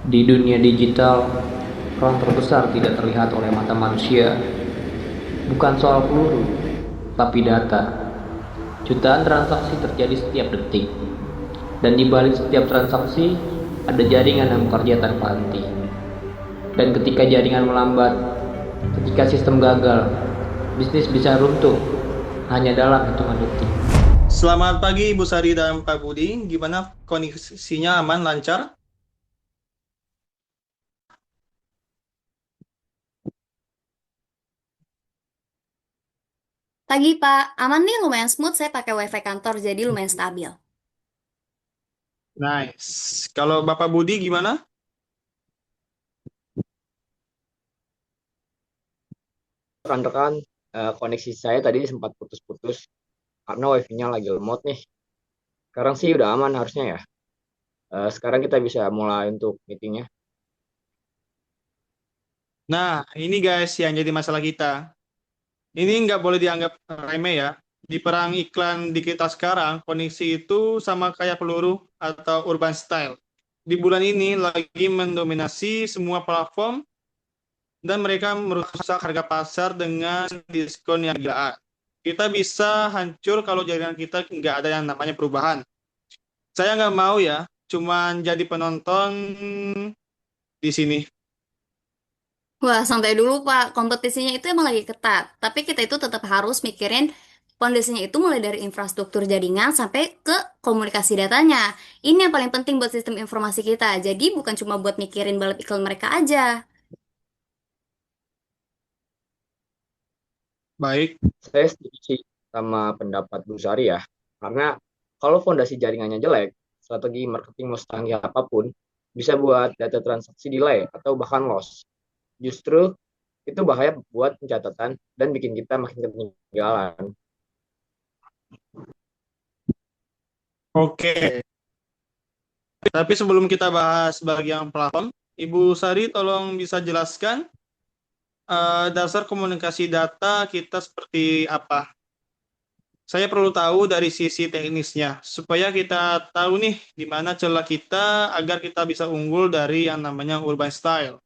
Di dunia digital, peran terbesar tidak terlihat oleh mata manusia. Bukan soal peluru, tapi data. Jutaan transaksi terjadi setiap detik. Dan di balik setiap transaksi, ada jaringan yang bekerja tanpa henti. Dan ketika jaringan melambat, ketika sistem gagal, bisnis bisa runtuh hanya dalam hitungan detik. Selamat pagi Ibu Sari dan Pak Budi. Gimana kondisinya aman, lancar? Pagi Pak, aman nih lumayan smooth saya pakai WiFi kantor jadi lumayan stabil. Nice. Kalau Bapak Budi gimana? Rekan-rekan, koneksi saya tadi sempat putus-putus karena wifi-nya lagi lemot nih. Sekarang sih udah aman harusnya ya. Sekarang kita bisa mulai untuk meetingnya. Nah, ini guys yang jadi masalah kita. Ini nggak boleh dianggap remeh ya. Di perang iklan di kita sekarang, koneksi itu sama kayak peluru atau urban style. Di bulan ini lagi mendominasi semua platform dan mereka merusak harga pasar dengan diskon yang gila. Kita bisa hancur kalau jaringan kita nggak ada yang namanya perubahan. Saya nggak mau ya, cuman jadi penonton di sini. Wah, santai dulu Pak, kompetisinya itu emang lagi ketat. Tapi kita itu tetap harus mikirin kondisinya itu mulai dari infrastruktur jaringan sampai ke komunikasi datanya. Ini yang paling penting buat sistem informasi kita. Jadi bukan cuma buat mikirin balap iklan mereka aja. Baik, Saya setuju sih sama pendapat Bu Sari ya. Karena kalau fondasi jaringannya jelek, strategi marketing mau secanggih apapun bisa buat data transaksi delay atau bahkan loss. Justru itu bahaya buat pencatatan dan bikin kita makin ketinggalan. oke. Tapi sebelum kita bahas bagian platform, Ibu Sari tolong bisa jelaskan dasar komunikasi data kita seperti apa. Saya perlu tahu dari sisi teknisnya, supaya kita tahu nih di mana celah kita agar kita bisa unggul dari yang namanya urban style.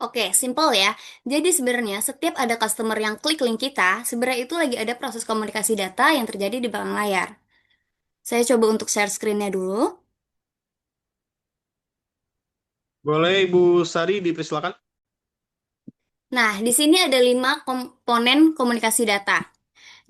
Oke, simple ya. Jadi sebenarnya setiap ada customer yang klik link kita, sebenarnya itu lagi ada proses komunikasi data yang terjadi di belakang layar. Saya coba untuk share screen-nya dulu. Boleh Ibu Sari dipersilakan? Nah, di sini ada 5 komponen komunikasi data.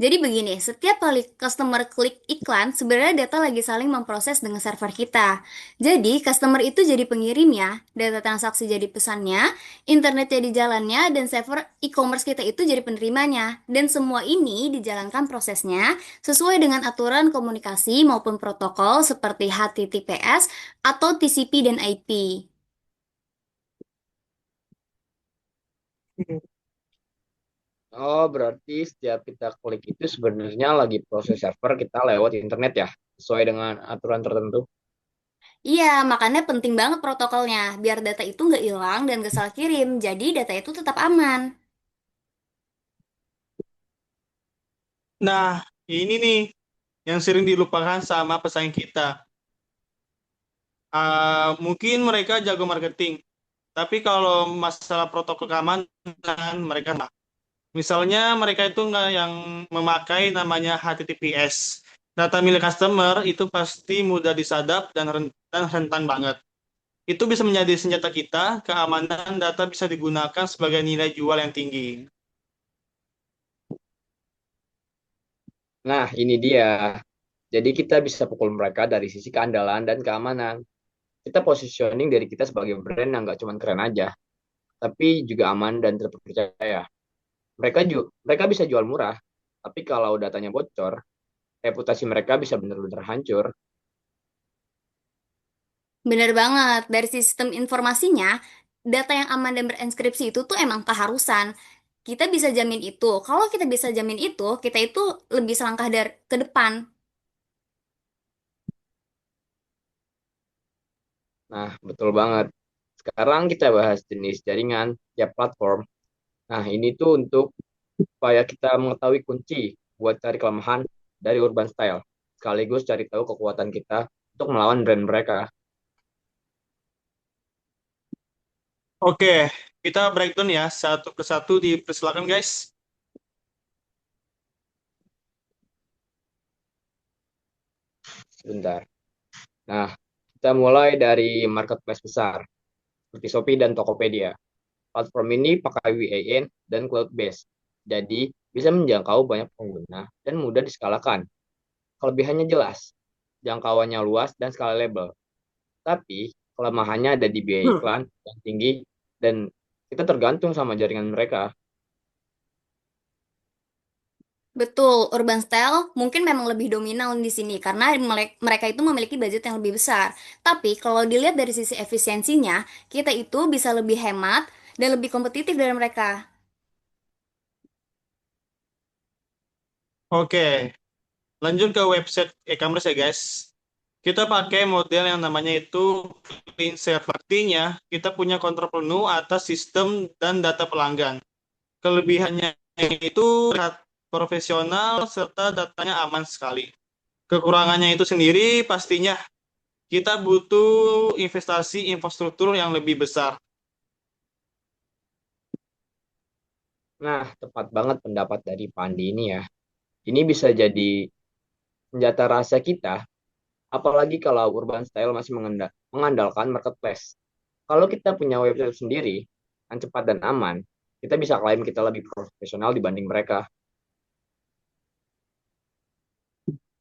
Jadi begini, setiap kali customer klik iklan, sebenarnya data lagi saling memproses dengan server kita. Jadi, customer itu jadi pengirimnya, data transaksi jadi pesannya, internet jadi jalannya, dan server e-commerce kita itu jadi penerimanya. Dan semua ini dijalankan prosesnya sesuai dengan aturan komunikasi maupun protokol seperti HTTPS atau TCP dan IP. Oh, berarti setiap kita klik itu sebenarnya lagi proses server kita lewat internet ya, sesuai dengan aturan tertentu. Iya, makanya penting banget protokolnya, biar data itu nggak hilang dan nggak salah kirim, jadi data itu tetap aman. Nah, ini nih yang sering dilupakan sama pesaing kita. Mungkin mereka jago marketing, tapi kalau masalah protokol keamanan mereka nggak. Misalnya mereka itu nggak yang memakai namanya HTTPS. Data milik customer itu pasti mudah disadap dan rentan banget. Itu bisa menjadi senjata kita, keamanan data bisa digunakan sebagai nilai jual yang tinggi. Nah, ini dia. Jadi kita bisa pukul mereka dari sisi keandalan dan keamanan. Kita positioning dari kita sebagai brand yang nggak cuma keren aja, tapi juga aman dan terpercaya. Mereka bisa jual murah, tapi kalau datanya bocor, reputasi mereka bisa benar-benar hancur. Bener banget, dari sistem informasinya, data yang aman dan berenkripsi itu tuh emang keharusan. Kita bisa jamin itu. Kalau kita bisa jamin itu, kita itu lebih selangkah dari ke depan. Nah, betul banget. Sekarang kita bahas jenis jaringan tiap platform. Nah, ini tuh untuk supaya kita mengetahui kunci buat cari kelemahan dari urban style, sekaligus cari tahu kekuatan kita untuk melawan brand mereka. Oke, kita breakdown ya satu ke satu, dipersilakan guys. Sebentar. Nah, kita mulai dari marketplace besar, seperti Shopee dan Tokopedia. Platform ini pakai WAN dan cloud base, jadi bisa menjangkau banyak pengguna dan mudah diskalakan. Kelebihannya jelas, jangkauannya luas dan scalable. Tapi kelemahannya ada di biaya Hmm. iklan yang tinggi dan kita tergantung sama jaringan mereka. Betul, urban style mungkin memang lebih dominan di sini karena mereka itu memiliki budget yang lebih besar. Tapi kalau dilihat dari sisi efisiensinya, kita itu bisa lebih hemat dan lebih kompetitif dari mereka. Oke, lanjut ke website e-commerce ya guys. Kita pakai model yang namanya itu clean server. Artinya, kita punya kontrol penuh atas sistem dan data pelanggan. Kelebihannya itu terlihat profesional serta datanya aman sekali. Kekurangannya itu sendiri pastinya kita butuh investasi infrastruktur yang lebih besar. Nah, tepat banget pendapat dari Pandi ini ya. Ini bisa jadi senjata rahasia kita, apalagi kalau urban style masih mengandalkan marketplace. Kalau kita punya website sendiri yang cepat dan aman, kita bisa klaim kita lebih profesional dibanding mereka.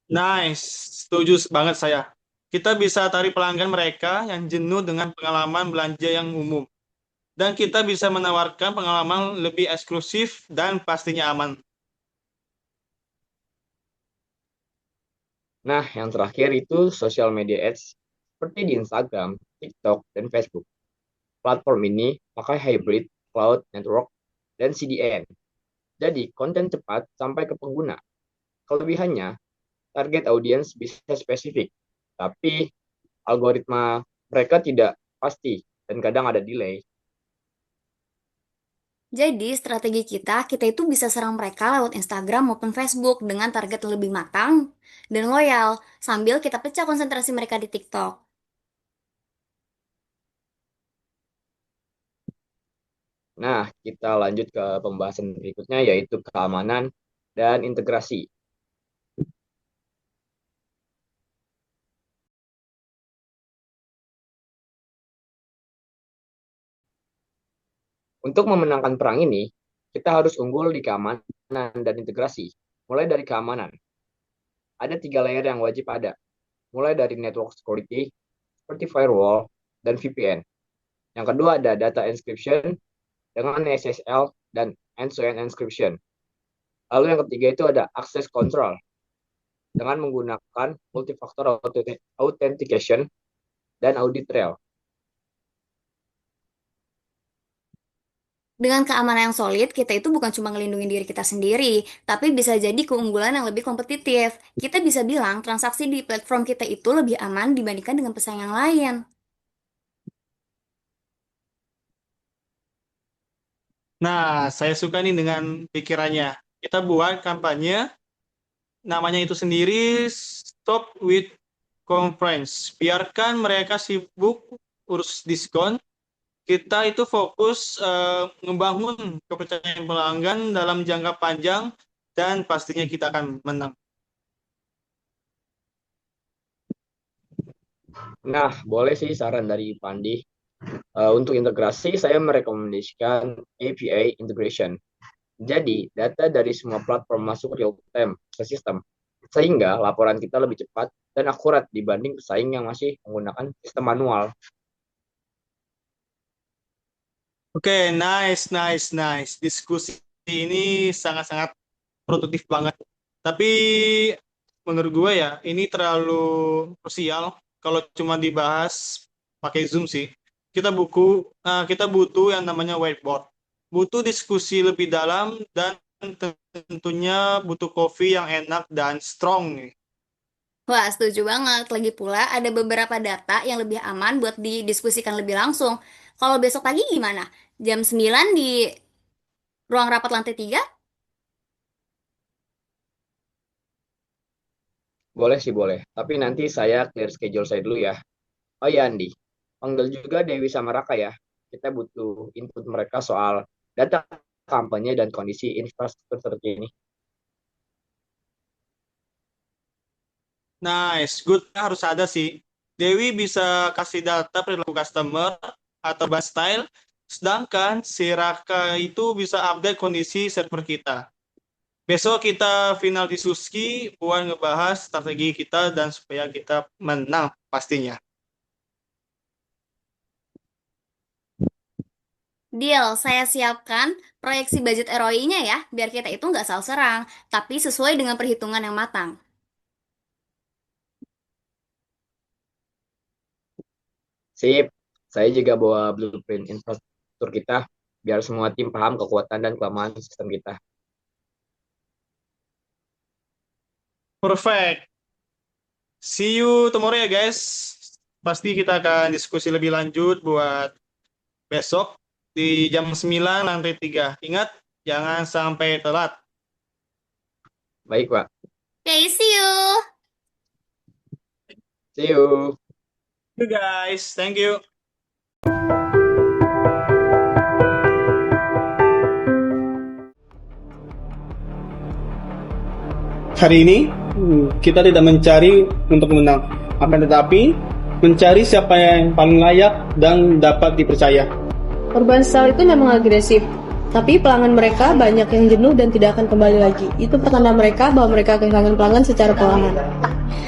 Nice, setuju banget saya. Kita bisa tarik pelanggan mereka yang jenuh dengan pengalaman belanja yang umum. Dan kita bisa menawarkan pengalaman lebih eksklusif dan pastinya aman. Nah, yang terakhir itu social media ads seperti di Instagram, TikTok, dan Facebook. Platform ini pakai hybrid cloud network dan CDN. Jadi, konten cepat sampai ke pengguna. Kelebihannya, target audiens bisa spesifik, tapi algoritma mereka tidak pasti dan kadang ada delay. Jadi, strategi kita itu bisa serang mereka lewat Instagram maupun Facebook dengan target lebih matang dan loyal, sambil kita pecah konsentrasi mereka di TikTok. Nah, kita lanjut ke pembahasan berikutnya yaitu keamanan dan integrasi. Untuk memenangkan perang ini, kita harus unggul di keamanan dan integrasi. Mulai dari keamanan, ada 3 layer yang wajib ada. Mulai dari network security, seperti firewall dan VPN. Yang kedua ada data encryption dengan SSL dan end-to-end encryption. Lalu yang ketiga itu ada access control dengan menggunakan multifactor authentication dan audit trail. Dengan keamanan yang solid, kita itu bukan cuma ngelindungi diri kita sendiri, tapi bisa jadi keunggulan yang lebih kompetitif. Kita bisa bilang transaksi di platform kita itu lebih aman dibandingkan dengan pesaing yang lain. Nah, saya suka nih dengan pikirannya. Kita buat kampanye, namanya itu sendiri Stop with Conference. Biarkan mereka sibuk urus diskon, kita itu fokus membangun kepercayaan pelanggan dalam jangka panjang dan pastinya kita akan menang. Nah, boleh sih saran dari Pandi. Untuk integrasi, saya merekomendasikan API integration. Jadi, data dari semua platform masuk real time ke sistem, sehingga laporan kita lebih cepat dan akurat dibanding pesaing yang masih menggunakan sistem manual. Oke, nice, nice, nice. Diskusi ini sangat-sangat produktif banget. Tapi menurut gue ya, ini terlalu krusial kalau cuma dibahas pakai Zoom sih. Kita butuh yang namanya whiteboard. Butuh diskusi lebih dalam dan tentunya butuh kopi yang enak dan strong nih. Wah, setuju banget. Lagi pula ada beberapa data yang lebih aman buat didiskusikan lebih langsung. Kalau besok pagi gimana? Jam 9 di ruang rapat lantai 3? Boleh sih boleh, tapi nanti saya clear schedule saya dulu ya. Oh iya Andi, panggil juga Dewi sama Raka ya. kita butuh input mereka soal data kampanye dan kondisi infrastruktur terkini. Nice, good. Harus ada sih. Dewi bisa kasih data perilaku customer atau ban style, sedangkan si Raka itu bisa update kondisi server kita. Besok kita final diskusi buat ngebahas strategi kita dan supaya kita menang pastinya. Deal, saya siapkan proyeksi budget ROI-nya ya, biar kita itu nggak salah serang, tapi sesuai dengan perhitungan yang matang. Sip, saya juga bawa blueprint infrastruktur kita biar semua tim paham kekuatan dan kelemahan sistem kita. Perfect. See you tomorrow ya guys. Pasti kita akan diskusi lebih lanjut buat besok di jam 9 lantai 3. Ingat, jangan sampai telat. Baik, Pak. Okay, see you! See you. You guys, thank you. Hari ini kita tidak mencari untuk menang, akan tetapi mencari siapa yang paling layak dan dapat dipercaya. Urban Style itu memang agresif, tapi pelanggan mereka banyak yang jenuh dan tidak akan kembali lagi. Itu pertanda mereka bahwa mereka kehilangan pelanggan secara perlahan.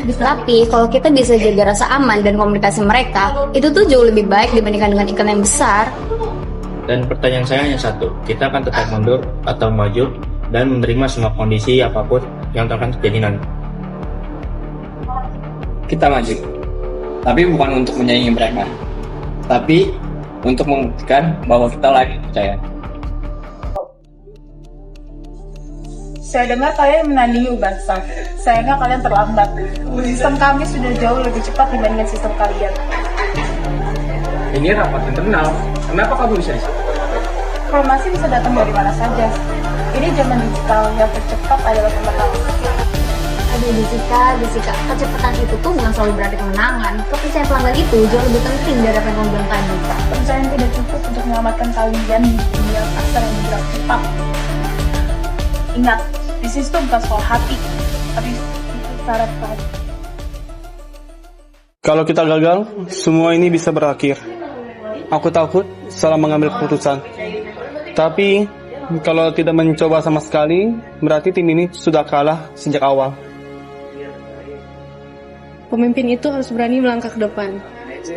Tapi kalau kita bisa jaga rasa aman dan komunikasi mereka, itu tuh jauh lebih baik dibandingkan dengan iklan yang besar. Dan pertanyaan saya hanya satu, kita akan tetap mundur atau maju dan menerima semua kondisi apapun yang akan terjadi nanti. Kita maju, tapi bukan untuk menyaingi mereka, tapi untuk membuktikan bahwa kita layak percaya. Saya dengar kalian menandingi Urban Style. Sayangnya kalian terlambat. Sistem kami sudah jauh lebih cepat dibandingkan sistem kalian. Ini rapat internal, kenapa kamu bisa di sini? Informasi bisa datang dari mana saja. Ini zaman digital, yang tercepat adalah pengetahuan. Aduh, Jessica, kecepatan itu tuh bukan selalu berarti kemenangan. Kepercayaan pelanggan itu jauh lebih penting dari apa yang kamu bilang tadi. Pencarian tidak cukup untuk menyelamatkan kalian di dunia pasar yang bergerak cepat. Ingat, bisnis itu bukan soal hati, tapi itu syarat hati. Kalau kita gagal, semua ini bisa berakhir. Aku takut salah mengambil keputusan. Tapi kalau tidak mencoba sama sekali, berarti tim ini sudah kalah sejak awal. Pemimpin itu harus berani melangkah ke depan.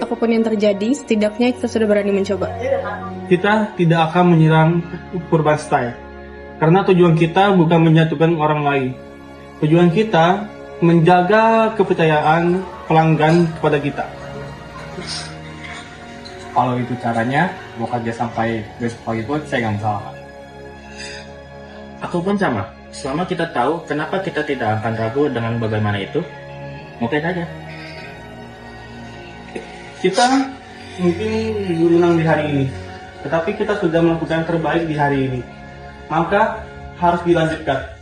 Apapun yang terjadi, setidaknya kita sudah berani mencoba. Kita tidak akan menyerang Urban Style, karena tujuan kita bukan menyatukan orang lain. Tujuan kita menjaga kepercayaan pelanggan kepada kita. Kalau itu caranya, mau kerja sampai besok pagi pun saya nggak masalah. Aku pun sama, selama kita tahu kenapa kita tidak akan ragu dengan bagaimana itu, mungkin aja. Kita mungkin menang di hari ini, tetapi kita sudah melakukan yang terbaik di hari ini. Maka harus dilanjutkan.